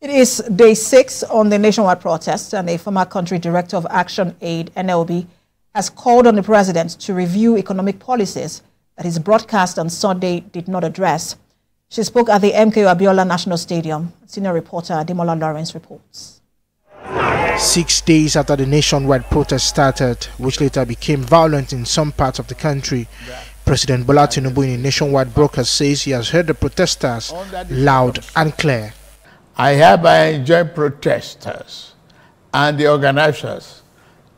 It is day 6 on the nationwide protest, and a former country director of Action Aid, NLB, has called on the president to review economic policies that his broadcast on Sunday did not address. She spoke at the MKO Abiola National Stadium. Senior reporter Ademola Lawrence reports. 6 days after the nationwide protest started, which later became violent in some parts of the country, President Bola Tinubu in a nationwide broadcast says he has heard the protesters loud and clear. I hereby enjoin protesters and the organizers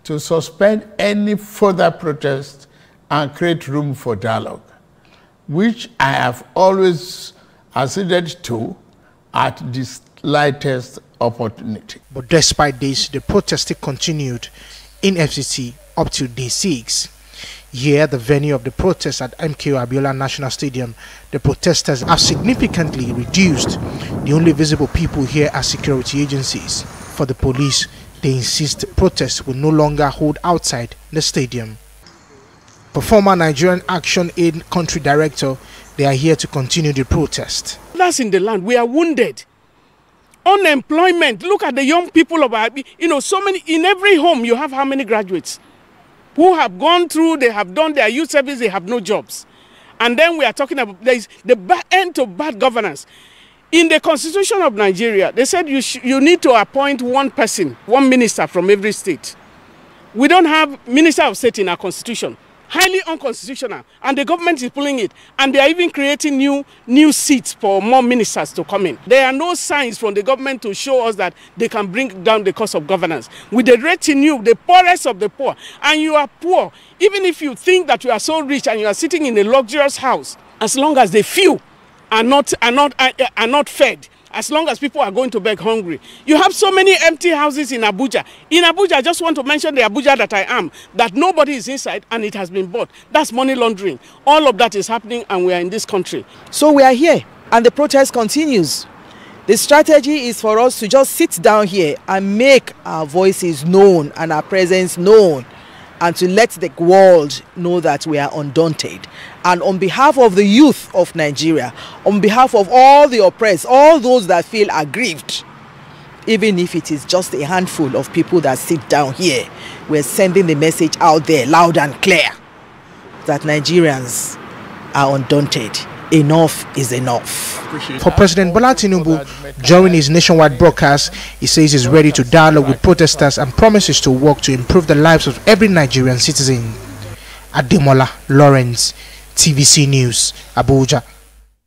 to suspend any further protest and create room for dialogue, which I have always acceded to at the slightest opportunity. But despite this, the protest still continued in FCT up to day 6. Here, the venue of the protest at MKO Abiola National Stadium, the protesters have significantly reduced. The only visible people here are security agencies. For the police, they insist protests will no longer hold outside the stadium. For former Nigerian Action Aid country director, they are here to continue the protest. That's in the land. We are wounded. Unemployment. Look at the young people of our, so many, in every home you have how many graduates who have gone through, they have done their youth service, they have no jobs. And then we are talking about there is the end to bad governance. In the constitution of Nigeria, they said you need to appoint one person, one minister from every state. We don't have minister of state in our constitution. Highly unconstitutional, and the government is pulling it, and they are even creating new seats for more ministers to come in. There are no signs from the government to show us that they can bring down the cost of governance. With the rate in you, the poorest of the poor, and you are poor, even if you think that you are so rich and you are sitting in a luxurious house, as long as the few are not fed, as long as people are going to beg hungry. You have so many empty houses in Abuja. In Abuja, I just want to mention the Abuja that I am, that nobody is inside and it has been bought. That's money laundering. All of that is happening and we are in this country. So we are here and the protest continues. The strategy is for us to just sit down here and make our voices known and our presence known, and to let the world know that we are undaunted. And on behalf of the youth of Nigeria, on behalf of all the oppressed, all those that feel aggrieved, even if it is just a handful of people that sit down here, we're sending the message out there loud and clear that Nigerians are undaunted. Enough is enough. For President Bola Tinubu, during his nationwide broadcast, he says he's ready to dialogue with protesters and promises to work to improve the lives of every Nigerian citizen. Ademola Lawrence, TVC News, Abuja.